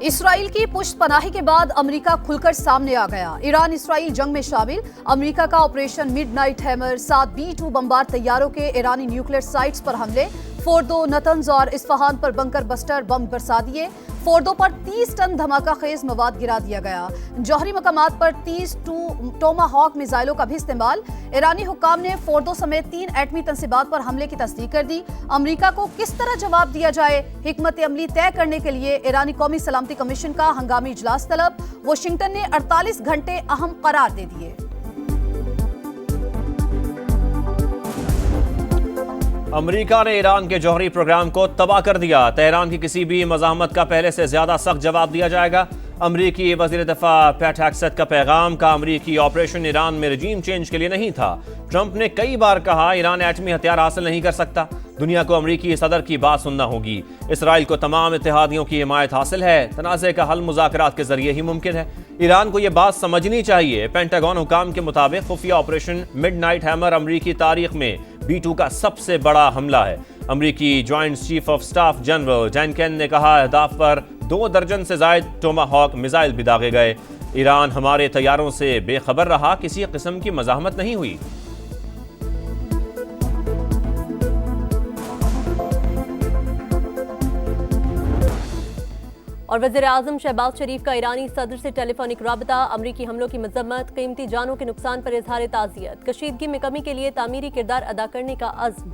Israel की पुष्टपनाही के बाद अमेरिका खुलकर सामने आ गया। ईरान इसराइल जंग में शामिल। अमेरिका का ऑपरेशन मिडनाइट हैमर 7 B-2 बमबार तैयारों के ईरानी न्यूक्लियर साइट्स पर हमले। फोर्दो, नतंज और इस्फहान पर बंकर बस्टर बम बरसा दिए। फोर्दो पर 30 टन धमाका खेज मवाद गिरा दिया गया। जौहरी मकामात पर 30 टोमाहॉक मिसाइलों का भी इस्तेमाल। ईरानी हुक्काम ने फोर्दो समेत 3 एटमी तंसीबात पर हमले की तस्दीक कर दी। अमेरिका को किस तरह जवाब दिया जाए, हिकमत अमली तय करने के लिए ईरानी कौमी सलामती कमीशन का हंगामी इजलास तलब। वाशिंगटन ने 48 घंटे अहम करार दे दिए। अमेरिका ने ईरान के जौहरी प्रोग्राम को तबाह कर दिया। तेहरान की किसी भी मज़ाहमत का पहले से ज्यादा सख्त जवाब दिया जाएगा। अमरीकी वज़ीर दफ़ा पैट हेग्सेथ का पैगाम का अमरीकी ऑपरेशन ईरान में रजीम चेंज के लिए नहीं था। ट्रंप ने कई बार कहा ईरान एटमी हथियार हासिल नहीं कर सकता। दुनिया को अमरीकी सदर की बात सुनना होगी। इसराइल को तमाम इत्तेहादियों की हिमायत हासिल है। तनाज़े का हल मुज़ाकरात के जरिए ही मुमकिन है। ईरान को यह बात समझनी चाहिए। पेंटागन हुकाम के मुताबिक खुफिया ऑपरेशन मिडनाइट हैमर अमरीकी तारीख में B-2 का सबसे बड़ा हमला है। अमरीकी joint chief of staff general जैनकेन ने कहा अहदाफ पर 2 दर्जन से जायद टोमाहॉक मिसाइल भी दागे गए। ईरान हमारे तैयारों से बेखबर रहा, किसी किस्म की मज़ाहमत नहीं हुई। और वज़ीर-ए-आज़म शहबाज शरीफ का ईरानी सदर से टेलीफोनिक राबता। अमरीकी हमलों की मजम्मत, कीमती जानों के नुकसान पर इजहार ताज़ियत। कशीदगी में कमी के लिए तामीरी किरदार अदा करने का अज़्म।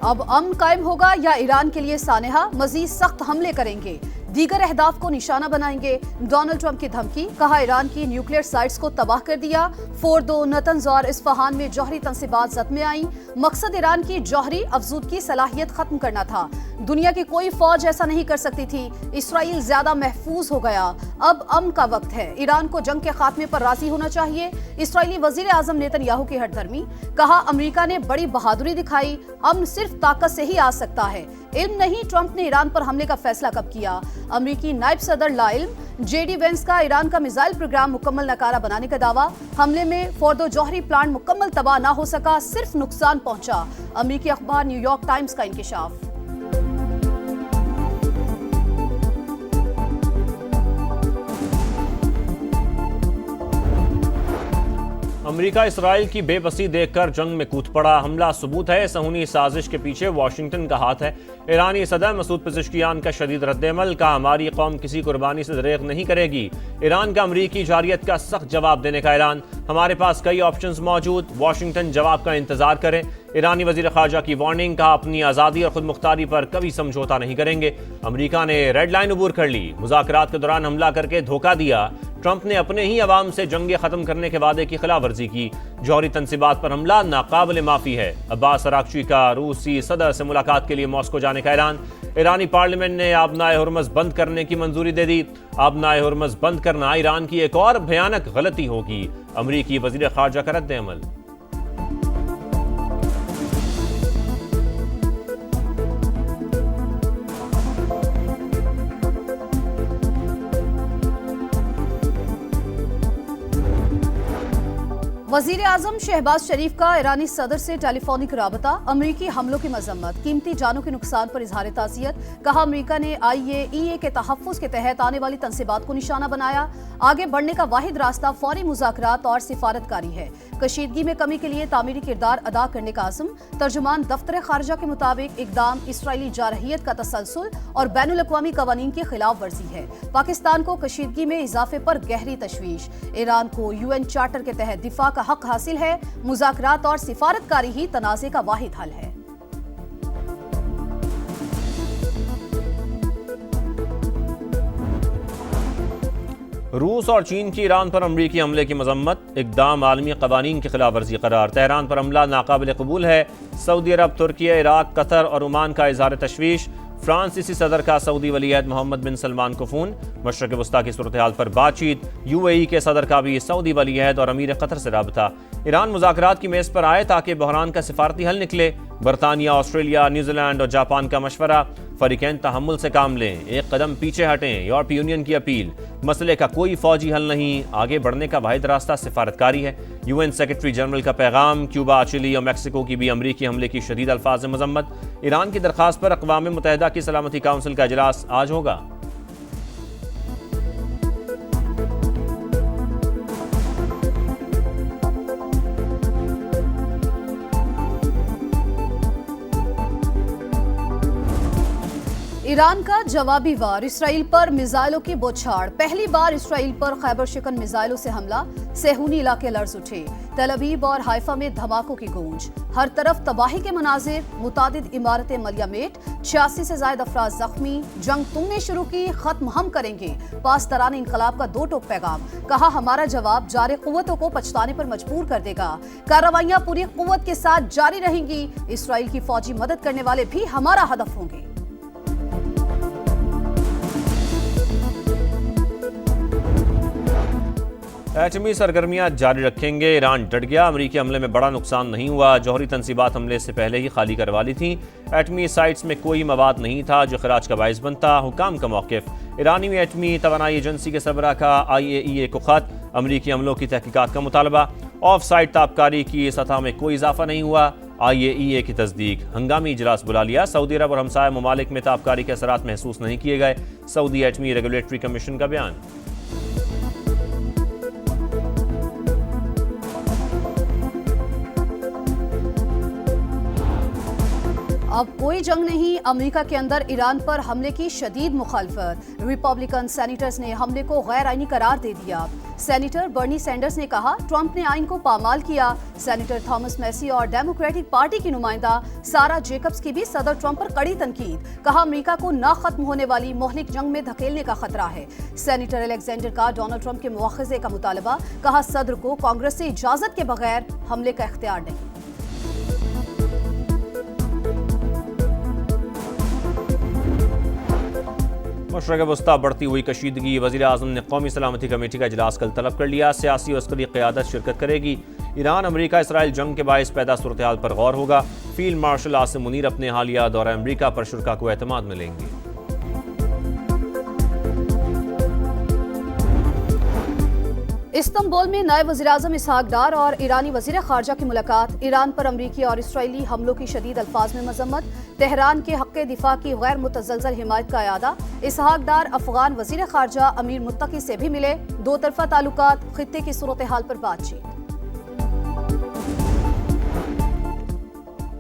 अब अमन कायम होगा या ईरान के लिए सानेहा मजीद सख्त हमले करेंगे, दीगर अहदाफ को निशाना बनाएंगे। डोनाल्ड ट्रंप की धमकी, कहा ईरान की न्यूक्लियर साइट्स को तबाह कर दिया। फोर्दो, नतंज और इस्फहान में जौहरी तंसीबात जद में आई। मकसद ईरान की जौहरी अफजूदगी सलाहियत खत्म करना था। दुनिया की कोई फौज ऐसा नहीं कर सकती थी। इसराइल ज्यादा महफूज हो गया। अब अमन का वक्त है। ईरान को जंग के खात्मे पर राजी होना चाहिए। इसराइली वजीर आजम नेतन्याहू की हठधर्मी, कहा अमेरिका ने बड़ी बहादुरी दिखाई। अमन सिर्फ ताकत से ही आ सकता है, इल्म नहीं। ट्रंप ने ईरान पर हमले का फैसला कब किया? अमेरिकी नायब सदर लाइल्म JD वेंस का ईरान का मिसाइल प्रोग्राम मुकम्मल नकारा बनाने का दावा। हमले में फोर्दो जौहरी प्लांट मुकम्मल तबाह ना हो सका, सिर्फ नुकसान पहुंचा। अमेरिकी अखबार न्यूयॉर्क टाइम्स का इंकिशाफ। अमेरिका इसराइल की बेबसी देखकर जंग में कूद पड़ा। हमला सबूत है सहूनी साजिश के पीछे वाशिंगटन का हाथ है। ईरानी सदर मसूद पेज़ेश्कियान का शदीद रद्द-ए-अमल, का हमारी कौम किसी कुर्बानी से दरेग नहीं करेगी। ईरान का अमरीकी जारियत का सख्त जवाब देने का ऐलान। हमारे पास कई ऑप्शंस मौजूद, वाशिंगटन जवाब का इंतजार करे। ईरानी वजीर खारजा की वार्निंग, कहा अपनी आज़ादी और खुद मुख्तारी पर कभी समझौता नहीं करेंगे। अमरीका ने रेड लाइन अबूर कर ली, मुज़ाकरात के दौरान हमला करके धोखा दिया। ट्रंप ने अपने ही अवाम से जंगे खत्म करने के वादे की खिलाफ वर्जी की। जौहरी तंसीबात पर हमला नाकाबिल माफी है। अब्बास अरागची का रूसी सदर से मुलाकात के लिए मॉस्को जाने का ऐलान। ईरानी पार्लियामेंट ने आबनाए हुर्मज़ बंद करने की मंजूरी दे दी। आबनाए हुर्मज़ बंद करना ईरान की एक और भयानक गलती होगी। अमरीकी वजीर खारजा का रद्द-ए-अमल। वजीर आजम शहबाज शरीफ का ईरानी सदर से टेलीफोनिक राबता। अमरीकी हमलों की मजम्मत, कीमती जानों के नुकसान पर इजहार ताज़ियत। कहा अमरीका ने IAEA के तहफ़्फ़ुज़ के तहत आने वाली तंसीबात को निशाना बनाया। आगे बढ़ने का वाहिद रास्ता फौरी मुज़ाकरात और सिफारतकारी है। कशीदगी में कमी के लिए तामीरी किरदार अदा करने का आज़म। तर्जुमान दफ्तर खारजा के मुताबिक इक़दाम इसराइली जारहियत का तसलसल और बैनुल-अक़वामी क़वानीन की खिलाफ वर्जी है। पाकिस्तान को कशीदगी में इजाफे पर गहरी तशवीश। ईरान को UN चार्टर के तहत दिफा का हक हासिल है। मुज़ाकरात और सिफारतकारी ही तनाज़े का वाहिद हल है। रूस और चीन की ईरान पर अमरीकी हमले की मजम्मत। इक़दाम आलमी क़वानीन की खिलाफ वर्जी करार। तेहरान पर हमला नाकाबिल कबूल है। सऊदी अरब, तुर्किया, इराक, कतर और ओमान का इज़हार तशवीश। फ्रांसीसी सदर का सऊदी वलीअहद मोहम्मद बिन सलमान को फ़ोन। मशरक़ वस्ता की सूरत हाल पर बातचीत। UAE के सदर का भी सऊदी वलीअहद और अमीर कतर से राबता। ईरान मुज़ाकरात की मेज़ पर आए ताकि बहरान का सिफारती हल निकले। बरतानिया, ऑस्ट्रेलिया, न्यूजीलैंड और जापान का मशवरा। फरीकैन तहम्मुल से काम लें, एक कदम पीछे हटें। यूरोपीय यूनियन की अपील। मसले का कोई फौजी हल नहीं, आगे बढ़ने का वाहिद रास्ता सिफारतकारी है। UN सेक्रेटरी जनरल का पैगाम। क्यूबा, चिली और मैक्सिको की भी अमरीकी हमले की शदीद अल्फाज में मजम्मत। ईरान की दरख्वास्त पर अक़वाम मुत्तहिदा की सलामती काउंसिल का इजलास आज होगा। ईरान का जवाबी वार, इसराइल पर मिसाइलों की बौछार। पहली बार इसराइल पर खैबर शिकन मिसाइलों से हमला, सेहूनी इलाके लर्ज उठे। तेल अवीव और हाइफा में धमाकों की गूंज, हर तरफ तबाही के मनाजिर, मुतादिद इमारतें मलियामेट, 86 से ज्यादा अफराद जख्मी। जंग तुमने शुरू की, खत्म हम करेंगे। पासदारान इनकलाब का दो टोक पैगाम, कहा हमारा जवाब जारे कुव्वतों को पछताने पर मजबूर कर देगा। कार्रवाइयां पूरी कुव्वत के साथ जारी रहेंगी। इसराइल की फौजी मदद करने वाले भी हमारा हदफ होंगे। एटमी सरगर्मियां जारी रखेंगे, ईरान डट गया। अमरीकी हमले में बड़ा नुकसान नहीं हुआ, जौहरी तनसीबात हमले से पहले ही खाली करवा ली थी। एटमी साइट्स में कोई मवाद नहीं था जो खराज का बायस बनता। हुकाम का मौक़िफ़, ईरानी एटमी तवानाई एजेंसी के सरबराह का IAEA को खत, अमरीकी हमलों की तहकीकात का मुतालबा। ऑफ साइट ताबकारी की सतह में कोई इजाफा नहीं हुआ, IAEA की तस्दीक। हंगामी इजलास बुला लिया, सऊदी अरब और हमसाया ममालिक में ताबकारी के असरात महसूस नहीं किए गए, सऊदी एटमी रेगुलेटरी कमीशन का बयान। अब कोई जंग नहीं, अमेरिका के अंदर ईरान पर हमले की शदीद मुखालफत। रिपब्लिकन सेनेटर्स ने हमले को गैर आईनी करार दे दिया। सेनेटर बर्नी सैंडर्स ने कहा ट्रंप ने आइन को पामाल किया। सेनेटर थॉमस मैसी और डेमोक्रेटिक पार्टी की नुमाइंदा सारा जेकब्स की भी सदर ट्रंप पर कड़ी तनकीद, कहा अमेरिका को ना खत्म होने वाली मोहलिक जंग में धकेलने का खतरा है। सेनेटर अलेक्जेंडर का डोनाल्ड ट्रंप के मुआखजे का मुतालबा, कहा सदर को कांग्रेस से इजाजत के बगैर हमले का इख्तियार नहीं। मशरक़ वस्ता बढ़ती हुई कशीदगी, वज़ीर आज़म ने कौमी सलामती कमेटी का इजलास कल तलब कर लिया। सियासी और अस्करी क़यादत शिरकत करेगी। ईरान अमरीका इसराइल जंग के बायस पैदा सूरत हाल पर गौर होगा। फील्ड मार्शल आसिम मुनीर अपने हालिया दौरा अमरीका पर शुरा को एतमाद में लेंगे। इस्तांबुल में नए वज़ीर-ए-आज़म इसहाक डार और ईरानी वज़ीर ख़ारजा की मुलाकात। ईरान पर अमरीकी और इसराइली हमलों की शदीद अल्फाज में मजम्मत। तेहरान के हक़ दिफा की गैर मुतज़लज़ल हिमायत का यादा। इसहाक डार अफ़गान वज़ीर ख़ारजा अमीर मुत्तकी से भी मिले। दो तरफ़ा ताल्लुकात, ख़ित्ते की सूरत हाल पर बातचीत।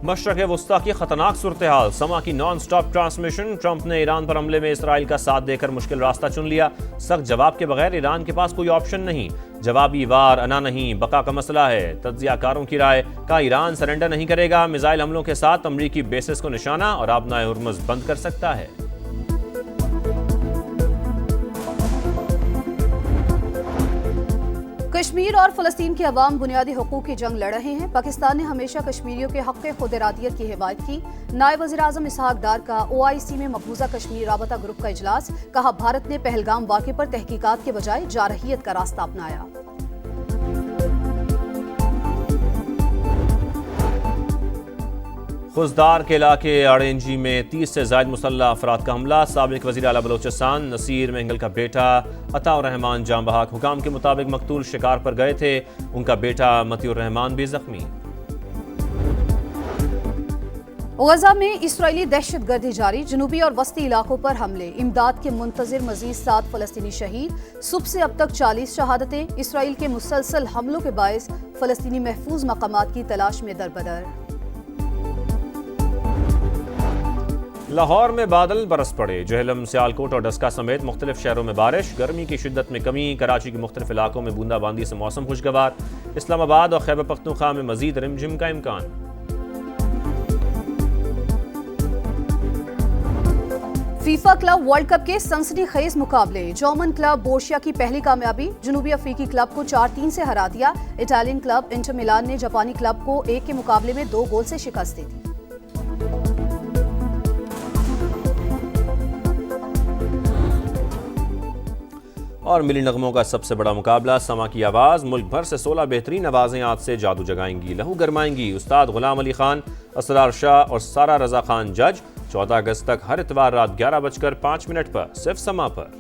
मशरक़ वस्ता की खतरनाक सूरत हाल, समा की नॉन स्टॉप ट्रांसमिशन। ट्रंप ने ईरान पर हमले में इसराइल का साथ देकर मुश्किल रास्ता चुन लिया। सख्त जवाब के बगैर ईरान के पास कोई ऑप्शन नहीं। जवाबी वार अना नहीं, बका का मसला है। तज्ज़ियाकारों की राय, का ईरान सरेंडर नहीं करेगा। मिसाइल हमलों के साथ अमरीकी बेसिस को निशाना और आबनाए हुर्मुज़ बंद कर सकता है। कश्मीर और फ़लस्तीन के अवाम बुनियादी हकूक़ की जंग लड़ रहे हैं। पाकिस्तान ने हमेशा कश्मीरियों के हक़ खुद इरादियत की हिमायत की। नायब वज़ीर-ए-आज़म इसहाक डार का OIC में मकबूजा कश्मीर राबता ग्रुप का इजलास, कहा भारत ने पहलगाम वाक़े पर तहकीकात के बजाय जारहियत का रास्ता अपनाया। खुजदार के इलाके आड़ेंजी में 30 से ज़ायद मुसल्लह अफराद का हमला। साबिक वज़ीर आला बलोचिस्तान नसीर मेंगल का बेटा अताउर रहमान जाम बहक। हुकाम के मुताबिक मकतूल शिकार पर गए थे, उनका बेटा मतीउर रहमान भी जख्मी। गजा में इसराइली दहशत गर्दी जारी, जनूबी और वस्ती इलाकों पर हमले। इमदाद के मुंतजिर मजीद 7 फ़लस्तीनी शहीद। सुबह से अब तक 40 शहादतें। इसराइल के मुसलसल हमलों के बायस फ़लस्तीनी महफूज मकामात की तलाश में दरबदर। लाहौर में बादल बरस पड़े। जेहलम, सियालकोट और डस्का समेत मुख्तलिफ शहरों में बारिश। गर्मी की शिद्दत में कमी। कराची के मुख्तलिफ इलाकों में बूंदाबांदी से मौसम खुशगवार। इस्लामाबाद और खैबर पख्तूनख्वा में मजीद रिमझिम का इम्कान। फीफा क्लब वर्ल्ड कप के सनसनीखेज मुकाबले। जर्मन क्लब बोर्शिया की पहली कामयाबी, जनूबी अफ्रीकी क्लब को 4-3 से हरा दिया। इटालियन क्लब इंटर मिलान ने जापानी क्लब को 1 के मुकाबले में 2 गोल से शिकस्त दी थी। और मिली नगमों का सबसे बड़ा मुकाबला, समा की आवाज़। मुल्क भर से 16 बेहतरीन आवाज़ें आज से जादू जगाएंगी, लहू गरमाएंगी। उस्ताद गुलाम अली खान, असरार शाह और सारा रजा खान जज। 14 अगस्त तक हर इतवार रात 11:05 पर सिर्फ समा पर।